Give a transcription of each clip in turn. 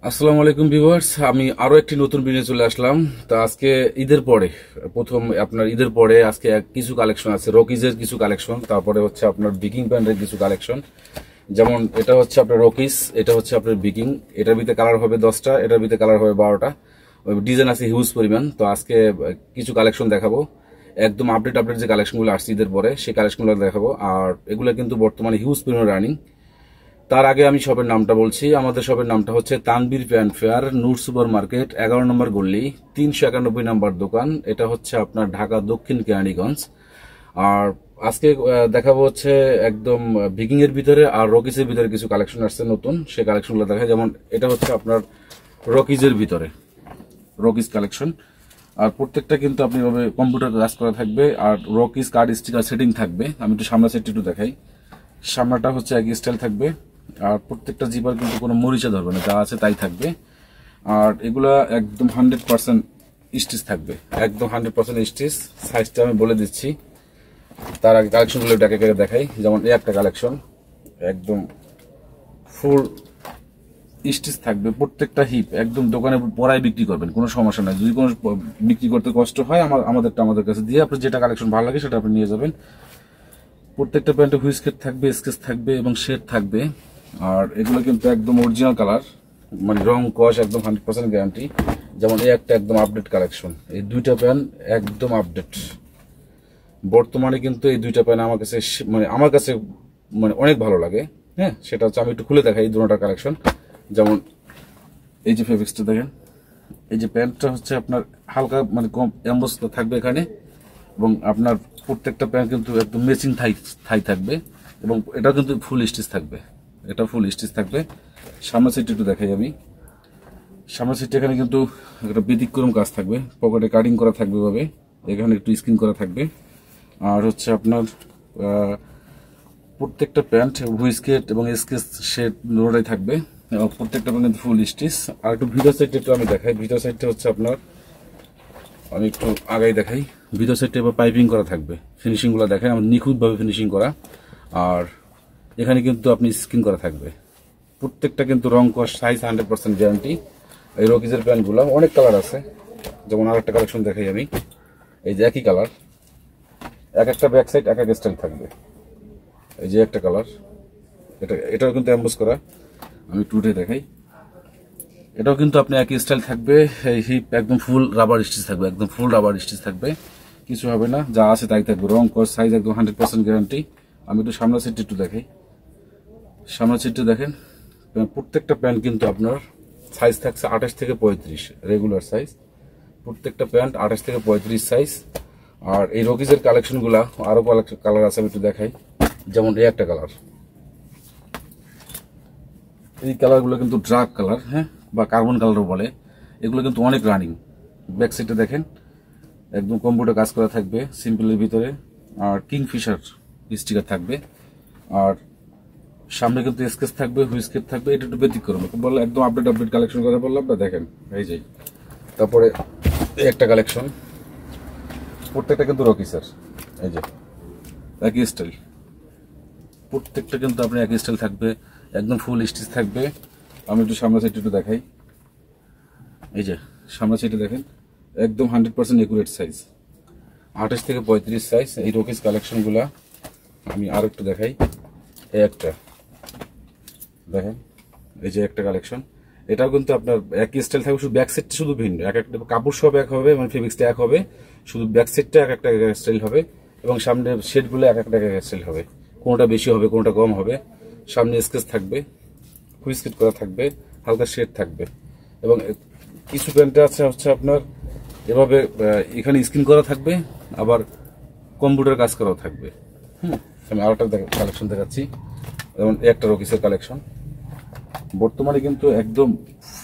আসসালামু আলাইকুম ভিউয়ার্স, আমি আরো একটি নতুন ভিডিও চলে আসলাম। তো আজকে ঈদের পরে আপনার ঈদের পরে আজকে কিছু কালেকশন আছে, রকিজের কিছু কালেকশন, তারপরে হচ্ছে আপনার বিকিং প্যান্টের কিছু কালেকশন। যেমন এটা হচ্ছে আপনার রকিজ, এটা হচ্ছে আপনার বিকিং। এটার ভিতরে কালার হবে 10টা, এটার ভিতরে কালার হবে 12টা, ডিজাইন আছে হিউজ পরিমাণ। তো আজকে কিছু কালেকশন দেখাবো, একদম আপডেট যে কালেকশনগুলো আসছে ঈদের পরে সেই কালেকশনগুলো দেখাবো। আর এগুলো কিন্তু বর্তমানে হিউজ পরিমাণ রানিং। তার আগে আমি শপের নামটা বলছি। আমাদের শপের নামটা হচ্ছে তানবীর প্যান্ট ফেয়ার, নূর সুপার মার্কেট, 11 নম্বর গল্লি, 391 নম্বর দোকান। এটা হচ্ছে আপনার ঢাকা দক্ষিণ কেরানীগঞ্জ। আর আজকে দেখাবো হচ্ছে একদম বিকিং এর ভিতরে আর রকিজের ভিতরে কিছু কালেকশন আসছে নতুন, সেই কালেকশনগুলো দেখায়। যেমন এটা হচ্ছে আপনার রকিজের ভিতরে রকিজ কালেকশন। আর প্রত্যেকটা কিন্তু আপনি এভাবে কম্পিউটার কাজ করা থাকবে, আর রকিজ কার্ড স্টিকার সেটিং থাকবে। আমি একটু সামনা সেটটি একটু দেখাই। সামনাটা হচ্ছে একই স্টাইল থাকবে, আর প্রত্যেকটা জিপার কিন্তু কোনো মরিচা ধরবে না, যা আছে তাই থাকবে। আর এগুলা একদম 100% স্টিচ থাকবে, একদম 100% স্টিচ। সাইজটা আমি বলে দিচ্ছি। তার আগে কালেকশনগুলো একে একে দেখাই। যেমন এই একটা কালেকশন, একদম ফুল স্টিচ থাকবে, প্রত্যেকটা হিপ একদম দোকানে পরাই বিক্রি করবেন, কোনো সমস্যা নাই। যদি কোনো বিক্রি করতে কষ্ট হয় আমাদের কাছে দিয়ে আপনি যেটা কালেকশন ভালো লাগে সেটা আপনি নিয়ে যাবেন। প্রত্যেকটা প্যান্টে হুইস্কেট থাকবে, স্কেচ থাকবে এবং শেড থাকবে। আর এগুলো কিন্তু একদম অরিজিনাল কালার, মানে রং কস একদম 100% গ্যারান্টি। যেমন এই একটা একদম আপডেট কালেকশন, এই দুইটা প্যান্ট একদম আপডেট। বর্তমানে কিন্তু এই দুইটা প্যান্ট আমার কাছে অনেক ভালো লাগে। হ্যাঁ, সেটা হচ্ছে আমি একটু খুলে দেখাই এই দুটোটা কালেকশন। যেমন এই যে ফেব্রিক্সটা দেখেন, এই যে প্যান্টটা হচ্ছে আপনার হালকা কম এমবোস থাকবে এখানে, এবং আপনার প্রত্যেকটা প্যান্ট কিন্তু একদম ম্যাচিং থাই থাকবে, এবং এটা কিন্তু ফুল স্টিচ থাকবে। এটা ফুল স্টিচ থাকবে। সামনের সাইডটা একটু দেখাই আমি। সামনের সাইডটা এখানে কিন্তু একটা ব্যতিক্রম কাজ থাকবে, পকেটে কাটিং করা থাকবে ভাবে, এখানে একটু স্ক্রিন করা থাকবে। আর হচ্ছে আপনার প্রত্যেকটা প্যান্ট হুইস্কেট এবং স্কেচ শেড দুটোটাই থাকবে, এবং প্রত্যেকটা প্যান্ট ফুল স্টিচ। আর একটু ভিতর সাইডটা একটু আমি দেখাই। ভিতর সাইডটা হচ্ছে আপনার, আমি একটু আগাই দেখাই। ভিতর সাইডটা এবার পাইপিং করা থাকবে, ফিনিশিংগুলো দেখাই আমার নিখুঁতভাবে ফিনিশিং করা। আর এখানে কিন্তু আপনি স্ক্রিন করা থাকবে। প্রত্যেকটা কিন্তু রং কস সাইজ 100% গ্যারান্টি। এই রকিজের প্যান্টগুলো অনেক কালার আছে। যেমন আর একটা কালেকশন দেখাই আমি। এই যে একই কালার, এক একটা ব্যাক সাইড এক এক স্টাইল থাকবে। এই যে একটা কালার, এটাও কিন্তু অ্যাম্বোস করা। আমি টুটে দেখাই। এটাও কিন্তু আপনি একই স্টাইল থাকবে। এই হিপ একদম ফুল রাবার স্টিচ থাকবে, একদম ফুল রাবার স্টিচ থাকবে, কিছু হবে না, যা আছে তাই থাকবে। রং কস সাইজ একদম 100% গ্যারান্টি। আমি একটু সামনের সিটটা একটু দেখাই। সামনের সিটটা দেখেন, প্রত্যেকটা প্যান্ট কিন্তু আপনার সাইজ থাকছে 28 থেকে 35 রেগুলার সাইজ। প্রত্যেকটা প্যান্ট 28 থেকে 35 সাইজ। আর এই রকিজের কালেকশনগুলা আরো কালার আছে, আমি একটু দেখাই। যেমন এই একটা কালার, এই কালারগুলো কিন্তু ডার্ক কালার, হ্যাঁ, বা কার্বন কালারও বলে। এগুলো কিন্তু অনেক রানিং। ব্যাক সাইডে দেখেন, একদম কম্পিউটার কাজ করা থাকবে সিম্পলের ভিতরে, আর কিংফিশার স্টিকার থাকবে। আর সামনে কিন্তু স্কেচ থাকবে, হুইস্কেট থাকবে। এটা একটু ব্যতিক্রম বললে, একদম আপডেট কালেকশন কথা বললাম না, দেখেন এই যে। তারপরে একটা কালেকশন, প্রত্যেকটা কিন্তু রকি স্যার, এই যে একই স্টাইল। প্রত্যেকটা কিন্তু আপনি একই স্টাইল থাকবে, একদম ফুল স্টিচ থাকবে। আমি একটু সামনের সাইড একটু দেখাই। এই যে সামনের সাইডে দেখেন, একদম 100% একুরেট সাইজ, 28 থেকে 35 সাইজ। এই রকিজ কালেকশনগুলা আমি আর একটু দেখাই। এই একটা দেখেন, এই যে একটা কালেকশন। এটাও কিন্তু আপনার একই স্টাইল থাকবে, শুধু ব্যাক সাইডটা শুধু ভিন্ন। এক একটা কাপড় সব এক হবে, মানে ফেব্রিক্সটা এক হবে, শুধু ব্যাক সাইডটা এক একটা স্টাইল হবে, এবং সামনের শেডগুলো এক একটা স্টাইল হবে। কোনোটা বেশি হবে, কোনোটা কম হবে। সামনে স্কেচ থাকবে, হুইস্কেট করা থাকবে, হালকা শেড থাকবে। এবং কিছু প্যান্টে আছে হচ্ছে আপনার এভাবে এখানে স্ক্রিন করা থাকবে, আবার কম্পিউটার কাজ করাও থাকবে। আমি আরেকটা কালেকশন দেখাচ্ছি। যেমন একটা রকিসের কালেকশন, বর্তমানে কিন্তু একদম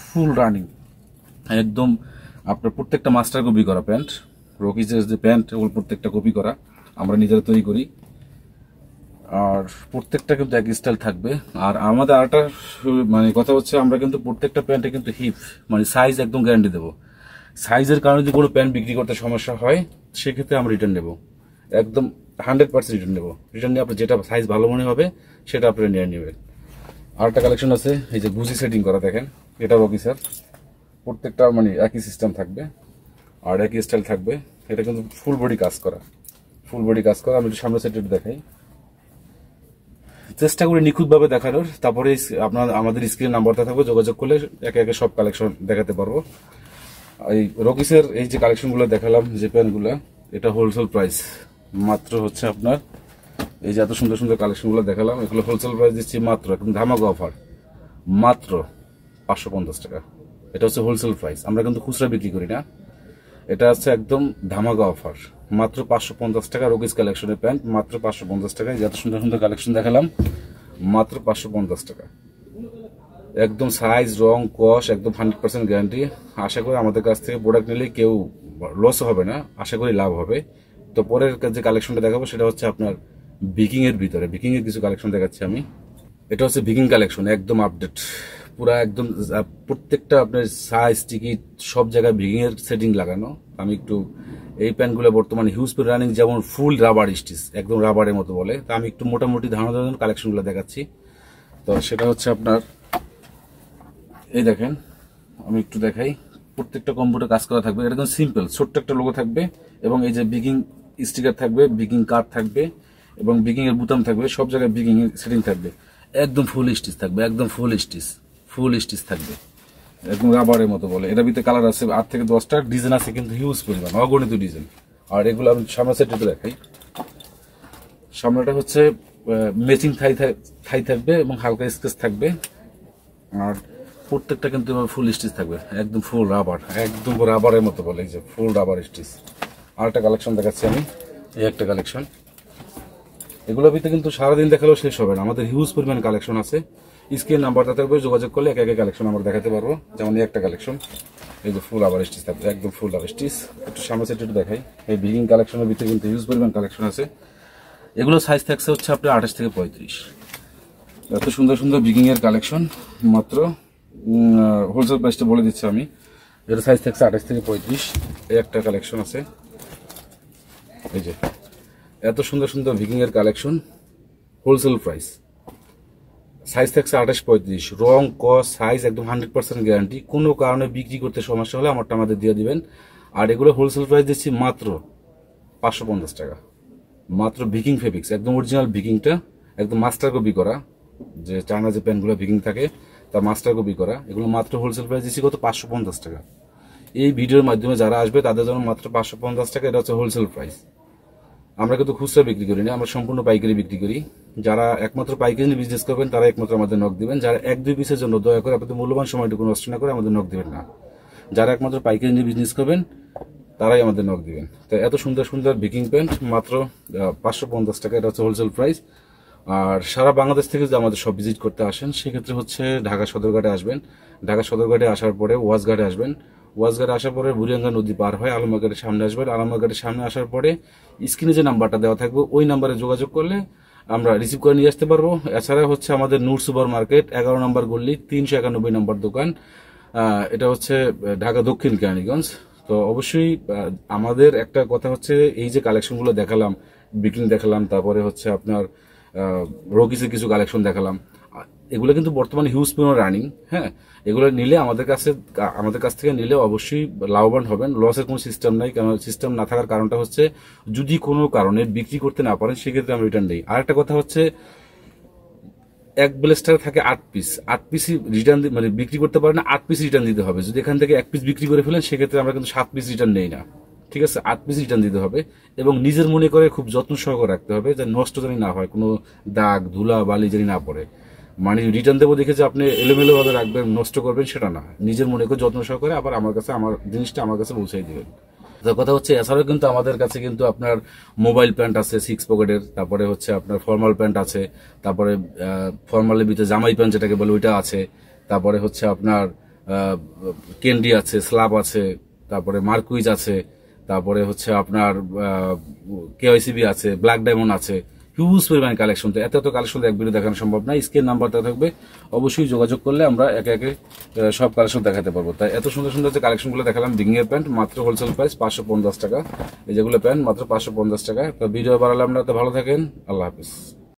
ফুল রানিং, একদম আপনার প্রত্যেকটা মাস্টার কপি করা প্যান্ট। রকিজের যে প্যান্ট, ওগুলো প্রত্যেকটা কপি করা, আমরা নিজেরা তৈরি করি। আর প্রত্যেকটা কিন্তু এক স্টাইল থাকবে। আর আমাদের আরেকটা কথা হচ্ছে, আমরা কিন্তু প্রত্যেকটা প্যান্টে কিন্তু হিপ সাইজ একদম গ্যারান্টি দেবো। সাইজের কারণে যদি কোনো প্যান্ট বিক্রি করতে সমস্যা হয়, সেক্ষেত্রে আমরা রিটার্ন নেবো, একদম 100% রিটার্ন নেবো। রিটার্ন নিয়ে আপনার যেটা সাইজ ভালো মনে হবে সেটা আপনি নিয়ে নেবেন। আরেকটা কালেকশন আছে, এই যে গুজি সেটিং করা দেখেন, এটা রকি স্যার, প্রত্যেকটা মানে একই সিস্টেম থাকবে আর একই স্টাইল থাকবে। এটা কিন্তু ফুল বডি কাজ করা, ফুল বডি কাজ করা। আমি একটু সামনের সাইড একটু দেখাই, চেষ্টা করি নিখুঁতভাবে দেখানোর। তারপরে আপনার আমাদের স্ক্রিন নাম্বারটা থাকবে, যোগাযোগ করলে একে একে সব কালেকশন দেখাতে পারবো। এই রকিসের এই যে কালেকশনগুলো দেখালাম, যে প্যান্টগুলো, এটা হোলসেল প্রাইস মাত্র হচ্ছে আপনার, এই যে এত সুন্দর সুন্দর কালেকশনগুলো দেখালাম, এগুলো হোলসেল প্রাইস দিচ্ছি মাত্র, একদম ধামাকা অফার, মাত্র 550 টাকা। এটা হচ্ছে হোলসেল প্রাইস, আমরা কিন্তু খুচরা বিক্রি করি না। এটা হচ্ছে একদম ধামাকা অফার, মাত্র 550 টাকা। রকিস কালেকশনের প্যান্ট মাত্র 550 টাকায়। যত সুন্দর সুন্দর কালেকশন দেখালাম, মাত্র 550 টাকা। একদম সাইজ, রং, কস একদম 100% গ্যারান্টি। আশা করি আমাদের কাছ থেকে প্রোডাক্ট নিলে কেউ লস হবে না, আশা করি লাভ হবে। তো পরের যে কালেকশনটা দেখাবো সেটা হচ্ছে আপনার বিকিং এর ভিতরে, বিকিং এর কিছু কালেকশন দেখাচ্ছি আমি। এটা হচ্ছে বিকিং কালেকশন, একদম আপডেট, পুরা একদম প্রত্যেকটা আপনার সাইজ, টিকিট সব জায়গায় বিকিং এর সেটিং লাগানো। আমি একটু এই প্যান্টগুলো বর্তমানে হিউজ পেন রানিং, যেমন ফুল রাবার স্টিচ, একদম রাবারের মতো বলে। তা আমি একটু মোটামুটি ধারণা দেওয়ার কালেকশনগুলো দেখাচ্ছি। তো সেটা হচ্ছে আপনার, এই দেখেন, আমি একটু দেখাই, প্রত্যেকটা কম্পিউটার কাজ করা থাকবে। এটা একদম সিম্পল, ছোট্ট একটা লোগো থাকবে এবং এই যে বিকিং স্টিকার থাকবে, বিকিং কার্ড থাকবে এবং বিকিং এর বুতাম থাকবে, সব জায়গায় বিকিং এর সেটিং থাকবে। একদম ফুল স্টিচ থাকবে, একদম ফুল স্টিচ, ফুল স্টিচ থাকবে, একদম রাবারের মতো বলে। এটার ভিতরে কালার আছে 8 থেকে 10টা, ডিজাইন আছে কিন্তু হিউজ পরিমাণ, অগণিত ডিজাইন। আর এগুলো আমি সামনের সাইডে দেখাই। সামনেটা হচ্ছে ম্যাচিং থাই থাকবে এবং হালকা স্কেচ থাকবে। আর প্রত্যেকটা কিন্তু ফুল স্টিচ থাকবে, একদম ফুল রাবার, একদম রাবারের মতো বলে, এই যে ফুল রাবার স্টিচ। আর একটা কালেকশন দেখাচ্ছি আমি, এই একটা কালেকশন। এগুলোর ভিতরে কিন্তু সারাদিন দেখালেও শেষ হবে না, আমাদের হিউজ পরিমাণ কালেকশন আছে। স্ক্রিন নাম্বারটা থাকবে, যোগাযোগ করলে একে একে কালেকশন আমরা দেখাতে পারবো। যেমন এই একটা কালেকশন, এই যে ফুল রাবার স্টিচ থাকবে, একদম ফুল রাবার স্টিচ। একটু সামনে সাইড একটু দেখাই, এই বিগিং কালেকশনের ভিতরে কিন্তু হিউজ পরিমাণ কালেকশন আছে। এগুলো সাইজ থাকছে হচ্ছে আপনার 28 থেকে 35। এত সুন্দর সুন্দর বিগিং এর কালেকশন, মাত্র হোলসেল প্রাইসটা বলে দিচ্ছি আমি। এটা সাইজ থাকছে 28 থেকে 35। এই একটা কালেকশন আছে, এই যে এত সুন্দর সুন্দর বিগিং এর কালেকশন, হোলসেল প্রাইস, সাইজ থাকছে 28-35। রং, কস, সাইজ একদম 100% গ্যারান্টি। কোনো কারণে বিক্রি করতে সমস্যা হলে আমারটা আমাদের দিয়ে দিবেন। আর এগুলো হোলসেল প্রাইস দিচ্ছি মাত্র 550 টাকা। মাত্র ভিকিং ফেব্রিক্স, একদম অরিজিনাল ভিকিংটা, একদম মাস্টার কপি করা, যে চায়না যে প্যান্টগুলো ভিকিং থাকে তার মাস্টার কপি করা। এগুলো মাত্র হোলসেল প্রাইস দিচ্ছি কত, 550 টাকা। এই ভিডিওর মাধ্যমে যারা আসবে তাদের জন্য মাত্র 550 টাকা। এটা হচ্ছে হোলসেল প্রাইস। আমরা কিন্তু খুচরা বিক্রি করি না, আমরা সম্পূর্ণ পাইকারি বিক্রি করি। যারা একমাত্র পাইকারি নিয়ে বিজনেস করবেন তারা একমাত্র আমাদের নক দিবেন। যারা 1-2 পিসের জন্য দয়া করে আপনাদের মূল্যবান সময়টুকু নষ্ট না করে আমাদের নক দিবেন না। যারা একমাত্র পাইকারি নিয়ে বিজনেস করবেন তারাই আমাদের নক দিবেন। তো এত সুন্দর সুন্দর বিকিং প্যান্ট মাত্র 550 টাকা, এটা হচ্ছে হোলসেল প্রাইস। আর সারা বাংলাদেশ থেকে যদি আমাদের সব ভিজিট করতে আসেন, সেক্ষেত্রে হচ্ছে ঢাকা সদরঘাটে আসবেন। ঢাকা সদরঘাটে আসার পরে ওয়াজঘাটে আসবেন। ওয়াজঘাটে আসার পরে বুড়িয়াঙ্গা নদী পার হয় আলমবাগের সামনে আসবেন। আলমবাগের সামনে আসার পরে স্ক্রিনে যে নাম্বারটা দেওয়া থাকবে ওই নাম্বারে যোগাযোগ করলে আমরা রিসিভ করে নিয়ে আসতে পারবো। এছাড়া হচ্ছে আমাদের নূর সুপার মার্কেট 11 নম্বর গল্লি 391 নম্বর দোকান, এটা হচ্ছে ঢাকা দক্ষিণ কেরানীগঞ্জ। তো অবশ্যই আমাদের একটা কথা হচ্ছে, এই যে কালেকশনগুলো দেখালাম, বিকিং দেখালাম, তারপরে হচ্ছে আপনার রকিসের কিছু কালেকশন দেখালাম, এগুলো কিন্তু বর্তমানে হিউজ পরিমাণ রানিং। হ্যাঁ, এগুলো নিলে আমাদের কাছ থেকে নিলে অবশ্যই লাভবান হবেন, লসের কোনো সিস্টেম নাই। কারণ সিস্টেম না থাকার কারণটা হচ্ছে, যদি কোনো কারণে বিক্রি করতে না পারেন সেক্ষেত্রে আমরা রিটার্ন দিই। আরেকটা কথা হচ্ছে, এক ব্লেস্টার থাকে 8 পিস, 8 পিসই রিটার্ন মানে বিক্রি করতে পারে না, 8 পিস রিটার্ন দিতে হবে। যদি এখান থেকে 1 পিস বিক্রি করে ফেলেন সেক্ষেত্রে আমরা কিন্তু 7 পিস রিটার্ন নেই না, ঠিক আছে? 8 পিস রিটার্ন দিতে হবে এবং নিজের মনে করে খুব যত্ন সহকারে রাখতে হবে, যেন নষ্ট জানি না হয়, কোনো দাগ, ধুলা, বালি জানি না পড়ে। মানে রিটার্ন দেবো দেখে যে আপনি এলোমেলো ভাবে রাখবেন, নষ্ট করবেন, সেটা না। নিজের মনে করে যত্ন সহকারে আবার আমার জিনিসটা আমার কাছে পৌঁছাই দিবেন। তো কথা হচ্ছে, এছাড়াও কিন্তু আমাদের কাছে কিন্তু আপনার মোবাইল প্যান্ট আছে 6 পকেটের, তারপরে হচ্ছে আপনার ফর্মাল প্যান্ট আছে, তারপরে ফর্মালের ভিতরে জামাই প্যান্ট যেটাকে বলে ওইটা আছে, তারপরে হচ্ছে আপনার ক্যান্ডি আছে, স্লাব আছে, তারপরে মার্কুইজ আছে, তারপরে হচ্ছে আপনার কেওয়াইসিবি আছে, ব্ল্যাক ডায়মন্ড আছে, হিউজ পরিমাণ কালেকশন। তো এত কালেকশন এক ভিডিও দেখানো সম্ভব না। স্ক্রিন নাম্বারটা থাকবে, অবশ্যই যোগাযোগ করলে আমরা একে একে সব কালেকশন দেখাতে পারবো। তাই এত সুন্দর সুন্দর যে কালেকশনগুলো দেখালাম, বিগিং এর প্যান্ট মাত্র হোলসেল প্রাইস 550 টাকা। এই যেগুলো প্যান্ট মাত্র 550 টাকা। তো ভিডিও বাড়ালাম না, তো ভালো থাকেন, আল্লাহ হাফিজ।